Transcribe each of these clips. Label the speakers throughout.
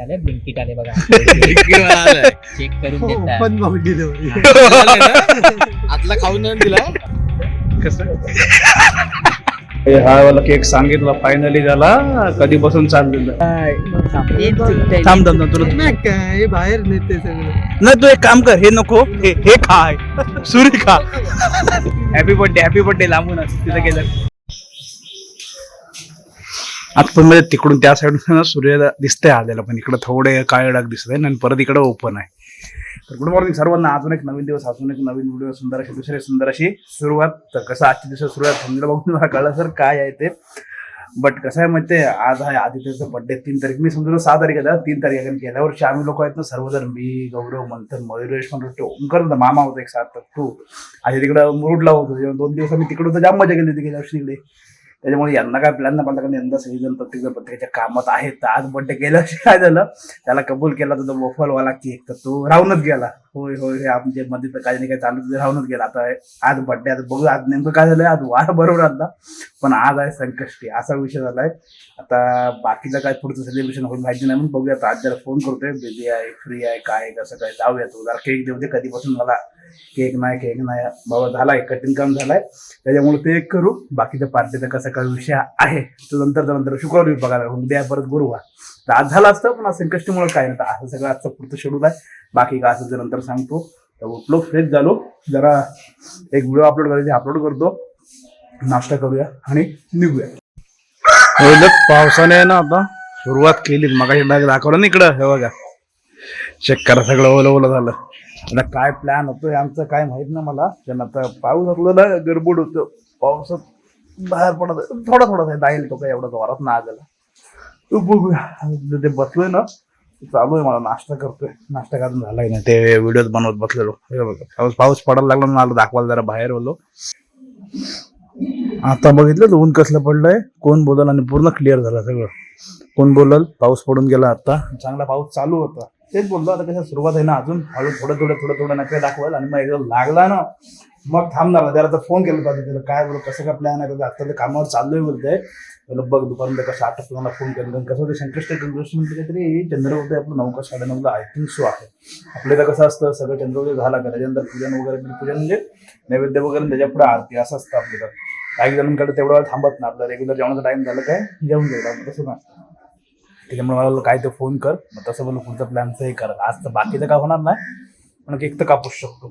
Speaker 1: आले ब्लिंकिट आले बघा
Speaker 2: आलाय.
Speaker 1: चेक करून देतात.
Speaker 3: पण मग दिलं
Speaker 2: आतला खाऊन नाही दिला.
Speaker 4: कसं हा वाला केक सांगितलं फायनली झाला कधीपासून चाललेलं
Speaker 1: ते
Speaker 4: थांब थांब थांब, तुला
Speaker 3: नाही काय बाहेर नेते सगळं.
Speaker 4: नाही तू एक काम कर हे नको हे खाय सुरी खा हॅपी बर्थडे लांबूनच तिथं गेलं आता पण म्हणजे तिकडून त्या साईडून सूर्य दिसतंय आलेला पण इकडे थोडे काळे डाग दिसत आहे आणि परत इकडे ओपन आहे. तर गुड मॉर्निंग सर्वांना. अजून एक नवीन दिवस अजून एक नवीन व्हिडिओ सुंदर अशी दुसरी सुंदर अशी सुरुवात. तर कसं आजची दिवस सुरुवात थंडीला बघून मला कळलं सर काय आहे ते. बट कसं आहे माहिती आज आहे आदित्यचा बर्थडे 3 तारीख. मी समजून 6 तारीख आहे 3 तारीख कारण गेल्या वर्षी आम्ही लोक आहेत ना सर्वजण मी गौरव मंथन मयुरेश म्हणतो ओंकार होता मामा होता एक 7 तू आधी तिकडं मुरुडला होतो 2 दिवस आम्ही तिकडे होतो. जाम मजा गेली होती गेल्या वर्षी तिकडे. त्याच्यामुळे यांना काय प्लॅन नाही पाहिजे कारण यंदा सगळेजण प्रत्येकजण प्रत्येकाच्या कामात आहेत. तर आज बर्थडे गेल्या वर्षी काय झालं त्याला कबूल केला तर तो वफलवाला केक तर तो राहूनच गेला. होय होय हे आमच्या मध्ये तर काही नाही काय चालू राहूनच गेला. आता आज बर्थडे आता बघू आज नेमकं काय झालंय. आज वार बरोबर आता पण आज आहे संकष्टी असा विषय झालाय. आता बाकीचं काय पुढचं सेलिब्रेशन होईल माहिती नाही म्हणून बघूया. आता आज जरा फोन करतोय बेबी आहे फ्री आहे काय कसं काय जाऊया तू जरा केक देऊ दे. कधीपासून मला केक नाही बाबा झालाय कठीण काम झालाय त्याच्यामुळे ते एक करू. बाकीच्या पार्टीचा कसा काय विषय आहे तो नंतर शुक्रवारी बघायला उद्या परत गुरुवार. तर आज झालं असतं पण आज संकष्टीमुळे काय नाही असं सगळं आजचं पुढचं शेड्यूल आहे. बाकी काय असं नंतर सांगतो. तर उठलो फ्रेश झालो जरा एक व्हिडिओ अपलोड करायचे अपलोड करतो नाश्ता करूया आणि निघूया. पावसाने ना आता सुरुवात केली मगाशी डाग दाखवलं ना इकडं हे बघा चेक करा सगळं ओलं झालं. आता काय प्लॅन होतोय आमचं काय माहित ना मला. त्यांना आता पाऊस आपलं ना गडबड होतं पावसात बाहेर पडत थोडा जाईल तो काय एवढा जोरात ना आलेला. तू बघूया ते बसलोय ना चालू आहे मला नाश्ता करतोय. नाश्ता करून झालाय ना ते व्हिडिओ बनवत बसलेलो हे बघा पाऊस पडायला लागला ना मला दाखवायला जरा बाहेर बोललो. आता बघितलं ऊन कसलं पडलंय कोण बोलल आणि पूर्ण क्लिअर झालं सगळं. कोण बोलल पाऊस पडून गेला आता चांगला पाऊस चालू होता तेच बोललो. आता कसं सुरुवात आहे ना अजून हळू थोडं नका दाखवाल आणि मग एकदा लागला ना मग थांबणार. त्याला तर फोन केला पाहिजे त्याला काय बोल कसं काय प्लॅन आहे आता ते कामावर चाललोय बोलतंय. बघ दुपारमध्ये कसं 8 तुम्हाला फोन केलं कसं होतं संकष्ट म्हणजे काहीतरी चंद्रवदय आपलं 9 का 9:30 आय थिंक सो आहे. आपल्याला कसं असतं सगळं चंद्रोदय झाला का त्याच्यानंतर पूजन म्हणजे नैवेद्य वगैरे त्याच्या पुढे आरती असं असतं आपल्याला. काही जणांकडे तेवढा वेळ थांबत ना आपलं रेग्युलर जेवणाचा टाइम झालं काय जेवण जेवढा तसं ना त्याच्यामुळे मला काय ते फोन कर मग तसं बोलू पुढचा प्लॅनचंही कर. आज तर बाकीचं काय होणार नाही पण केक तर कापूच शकतो.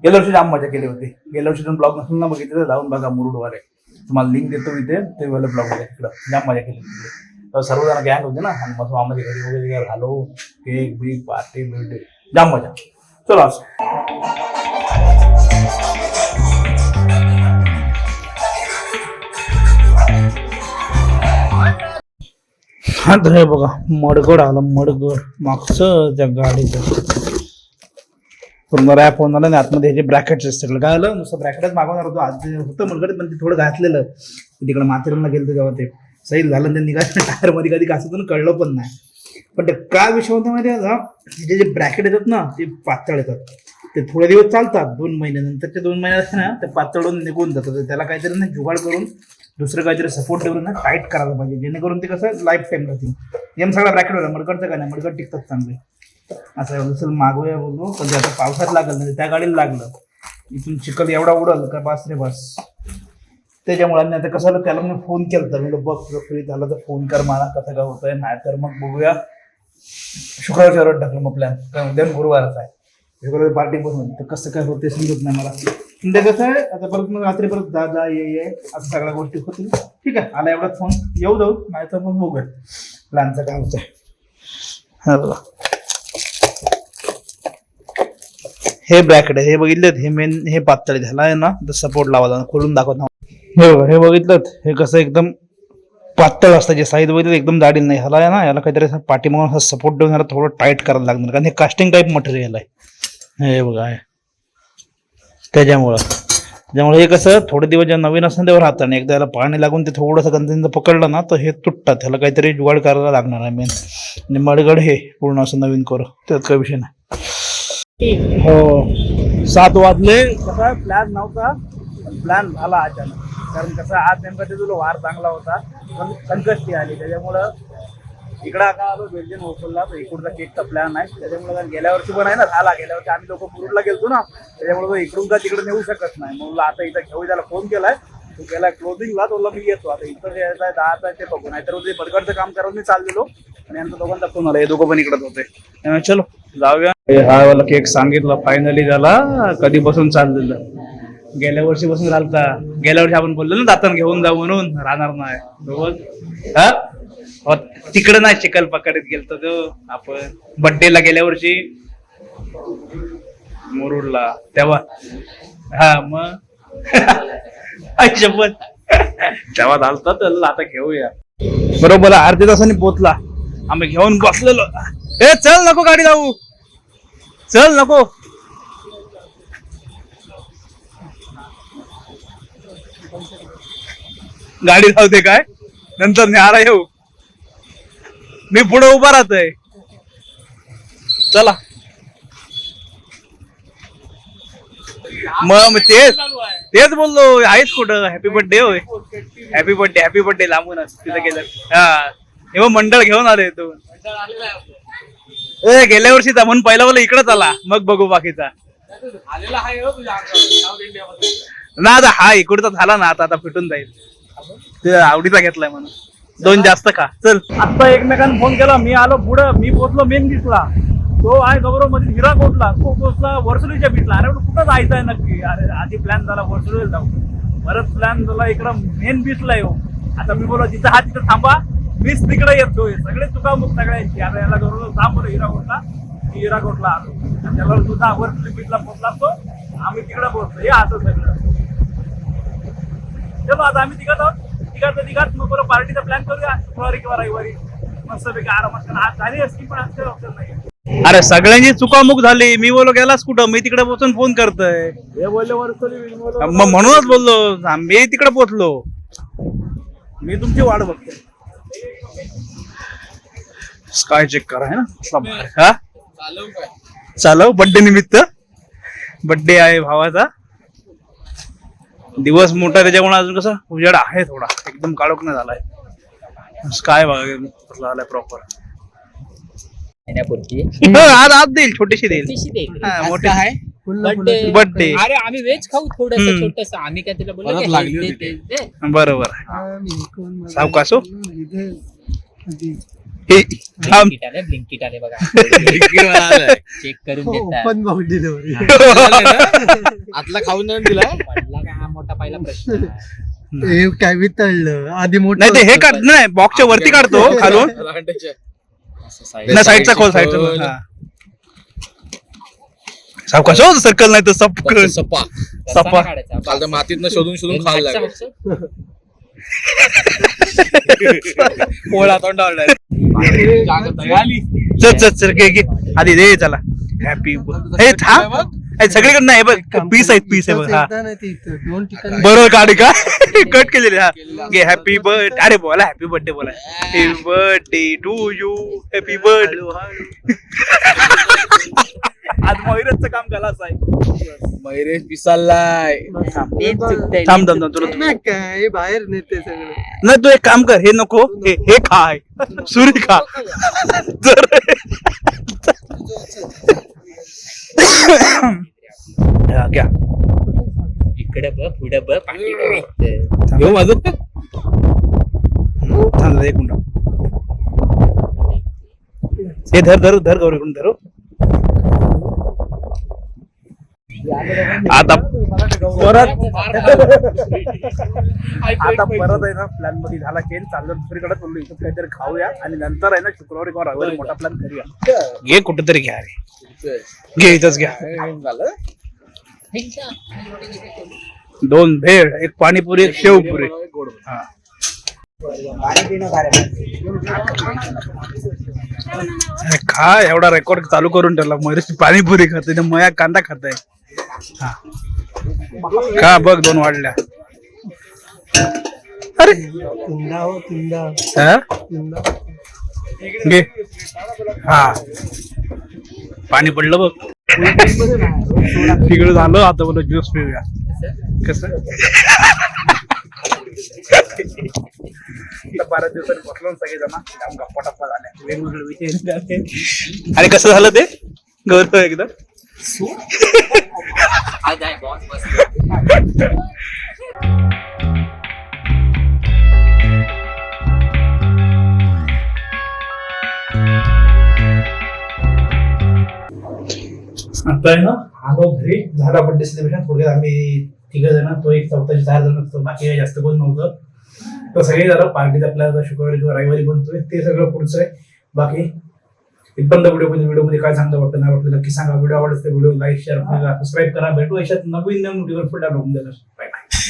Speaker 4: गेल्या वर्षी जाम मजा केली होती. गेल्या वर्षी तुम्ही ब्लॉग नसून ना बघितलं तर जाऊन बघा मुरुडवर आहे तुम्हाला लिंक देतो इथे ते वेळेला ब्लॉग आहे तिकडं जाम मजा केली तिकडे. सर्वजण गँग होते ना आणि मग मामाच्या घरी वगैरे घालो केक बीक पार्टी बिर्टी जाम मजा. चलो असं हा तर हे बघा मडगड आलं मडगड मागचं त्या गाडीचं पूर्ण रॅप होऊन आलं आणि आतमध्ये ह्याचे ब्रॅकेट्स सगळं काय आलं नुसतं ब्रॅकेटच मागवणार होतो आज होतं मडगड पण ते थोडं घातलेलं तिकडे माथेरानला गेलं तेव्हा ते सैल झालं त्यांनी काय टायर मध्ये कधी घासत कळलं पण नाही. पण ते काय विषय होता माहिती आहे का तिचे जे ब्रॅकेट येतात ना ते पातळ येतात ते थोडे दिवस चालतात 2 महिन्यानंतर ते 2 महिन्यात ना ते पातळून निघून जातात. त्याला काहीतरी ना जुगाड करून दुसरं काहीतरी सपोर्ट देऊन ना टाईट करायला पाहिजे जेणेकरून ते कसं लाईफ टाईम राहतील. एम सगळा ब्रॅकेट होता मडकडचं काय नाही मडकड टिकतात चांगले असं दुसरं मागूया बोललो पण आता पावसात लागलं म्हणजे त्या गाडीला लागलं इथून चिखल एवढा उडल का बस रे बस. त्याच्यामुळे आता कसं त्याला मी फोन केला तर मी बघ तुझं फ्री झालं तर फोन कर मला कसं काय होतंय नाही तर मग बघूया शुक्रवारच्या रोड टाकलं मग प्लॅन उद्या गुरुवारच आहे शुक्रवारी पार्टी बनवून तर कसं काय होते समजत नाही मला. ते कसं आहे आता परत मग रात्री परत जा ये असं सगळ्या गोष्टी होतील. ठीक आहे आला एवढा फोन येऊ जाऊ नाही तर मग बघूया प्लॅनचं काय होतंय. हा बघा हे ब्रॅकेट आहे हे बघितलं हे मेन हे पातळ झाला आहे ना तर सपोर्ट लावायला खोलून दाखवत हे बघितलं हे कसं एकदम पातळ असतं जे साईज बघितलं एकदम जाडी नाही ह्याला आहे ना याला काहीतरी पाठीमागून सपोर्ट देऊन ह्याला थोडं टाईट करायला लागणार कारण हे कास्टिंग टाईप मटेरियल आहे हे बघा आहे त्याच्यामुळे हे कसं थोडे दिवस जेव्हा नवीन असतं तेव्हा राहतं आणि एकदा याला पाणी लागून ते थोडंसं गंजन पकडलं ना तर हे तुटतात ह्याला काहीतरी जुगाड करायला लागणार आहे मेन आणि मडगड हे पूर्ण असं नवीन करू त्यात काही विषय नाही. हो 7 वाजले कसा प्लॅन नव्हता प्लॅन झाला अचानक कारण कसं आज नेमका ते तुला वार चांगला होता पण संकष्टी आली त्याच्यामुळं इकडे आता आलो बेल्जियन होस्टेलला, तर इकडचा केकचा प्लॅन आहे. त्याच्यामुळे गेल्या वर्षी पण आहे ना झाला, गेल्या वर्षी आम्ही लोक मुरुडला गेलतो ना, त्याच्यामुळे तो इकडून का तिकडे नेऊ शकत नाही. म्हणून आता इथं घेऊ, त्याला फोन केलाय, तो गेलाय क्लोजिंगला, तो मी येतो. आता इथं जे आहे 10 ते बघू, नाहीतर ते बर्गरचं काम करत मी चाललेलो आणि यांचा दोघांचा फोन आला, हे दोघं पण इकडेच होते. चलो जाऊया. हा वाला केक सांगितलं फायनली झाला, कधीपासून चाललेलं, गेल्या वर्षी बसून झालता. गेल्या वर्षी आपण बोललो ना दातन घेऊन जाऊ म्हणून, राहणार नाही बरोबर. हा तिकडे नाही चिकल पकडत गेलतो तो आपण बड्डेला गेल्या वर्षी मुरुडला तेव्हा. हा मग शपथ तेव्हा झालता. तर आता घेऊया. बरोबर अर्ध्या तासाने पोचला, आम्ही घेऊन बसलेलो. ए चल नको गाडी जाऊ, चल नको. गाडी धावते काय, नंतर न्यारा येऊ, मी पुढे उभा राहतोय. चला मग तेच बोललो, आहेच कुठं. हॅपी बर्थडे होय, हॅपी बर्थडे, हॅपी बर्थडे लांबूनच तिथं गेलं. हा हे मंडळ घेऊन आले तू. गेल्या वर्षीचा म्हणून पहिला बोला इकडेच आला, मग बघू बाकीचा. ना आता हा इकडचा झाला ना, आता फिटून जाईल. ते आवडीचा घेतलाय म्हणून 2 जास्त खा. चल आता एकमेकांना फोन केला, मी आलो पुढं, मी पोहोचलो मेन बीचला, तो आहे गौरव मध्ये हिराकोटला, तो पोहोचला वर्सुलीच्या बीचला. अरे कुठं जायचंय नक्की, अरे आधी प्लॅन झाला वर्सुलीला जाऊ, परत प्लॅन झाला इकडं मेन बीचला येऊ. आता मी बोललो जिथं हा तिथं थांबा, मीच तिकडे येतोय. सगळे चुकामुक सगळ्यांची. आता याला गौरव थांब बरं हिराकोटला, मी हिराकोटला आलो, त्याला तुझा वर्सुली बीचला पोहोचला, तो आम्ही तिकडे पोहोचलो. हे असं सगळं. चलो आता आम्ही तिघात मग बरं पार्टीचा प्लॅन करूया शुक्रवारी किंवा रविवारी, मस्तपैकी आरामात. आज झाली असती पण आज ऑप्शन नाही. अरे सगळ्यांची चुकामुक झाली. मी बोललो गेलास कुठं, मी तिकडे पोहोचून फोन करतोय. मग म्हणूनच बोललो मी तिकडे पोहोचलो, मी तुमची वाट बघतोय. स्काय चेक करा है ना. हा चालव, बर्थडे निमित्त, बर्थडे आहे भावाचा, दिवस मोठा, त्याच्यामुळे अजून कसं उजेड आहे थोडा, एकदम काळोख नाही झालाय. काय बघा झालाय प्रॉपर. आज देईल, छोटीशी देईल. मोठी आहे बर्थडे.
Speaker 1: अरे आम्ही व्हेज खाऊ थोडस छोटस, आम्ही काय तिला बोललो.
Speaker 4: बरोबर सावकाश हो.
Speaker 1: ब्लिंकिट आले बघा, चेक करून देतात.
Speaker 3: पण भाऊ डिलिव्हरी
Speaker 2: आतला खाऊन नाही दिलाय.
Speaker 1: हा मोठा पहिला प्रश्न.
Speaker 3: हे काय वितळलं आधी मोठं
Speaker 4: नाही, ते हे काढ नाही, बॉक्सच्या वरती काढतो खालून, साईडचा खोल, साईडचा. सावकाश हो, सर्कल नाही तर सपा सपा
Speaker 2: चालतं. मातीतनं शोधून खायला लागेल.
Speaker 4: पोळा तोंडावर चल घे आधी दे. चला हॅपी हे थांब, सगळीकडे नाही बघ, पीस आहे, पीस आहे बघ. हा
Speaker 3: दोन ठिकाणी
Speaker 4: बरोबर काढी का कट केलेली. हा घे हॅपी बर्थडे. अरे बोला हॅपी बर्थडे, बोला happy birthday to you, happy birthday. आज मयुरेशचं काम कलाच आहे.
Speaker 2: मयुरेश पिसालाय.
Speaker 4: थांब तुला
Speaker 3: काय बाहेर नेते सगळं.
Speaker 4: नाही तू एक काम कर, हे नको, हे खाय, सुरी खा. घ्या
Speaker 1: इकडे बघ, पुढे बघ,
Speaker 2: घेऊ माझं.
Speaker 4: थांब एक मिनिट. हे धर गौरी इकडून धरू. आता परत आहे ना प्लॅन मध्ये झाला चेंज. चाललं दुसरीकडे बोललो, इथं काहीतरी खाऊया आणि नंतर आहे ना शुक्रवारी किंवा रविवारी मोठा प्लॅन करूया. घे कुठेतरी घ्या, रे घे, इथंच घ्या. 2 भेळ, 1 पाणीपुरी, 1 शेवपुरी. हा खा, एवढा रेकॉर्ड चालू करून ठेवला. मयुरेश पाणीपुरी खाते, मया कांदा खात आहे. का बघ 2 वाढल्या. अरे घे. हा पाणी पडलं बघ, तिकडे झालं. आता बोला ज्यूस पिऊया. कसं आता 12 दिवसांनी बसलो ना सगळेजण जाम गप्पा टप्पा झाल्या वेगवेगळे विषय निघाले. आणि कसं झालं ते गौरव एकदम
Speaker 1: आज आहे बॉस बस.
Speaker 4: आता आहे ना आलो घरी झाला बर्थडे सेलिब्रेशन. थोडक्यात आम्ही 3 जण तो एक चौथाचे 4 जण असतो बाकी काही जास्त कोण नव्हतं. तर सगळे जरा पार्टीत आपल्याला शुक्रवारी किंवा रविवारी बनतोय ते सगळं पुढचं आहे. बाकी इथपर्यंत व्हिडिओमध्ये काय चांगलं वाटतं नाही वाटलं नक्की सांगा. व्हिडिओ आवडत व्हिडिओ लाईक शेअर सबस्क्राईब करा. भेटू याच्यात नवीन व्हिडिओ पुढे बघून देणार. Bye bye.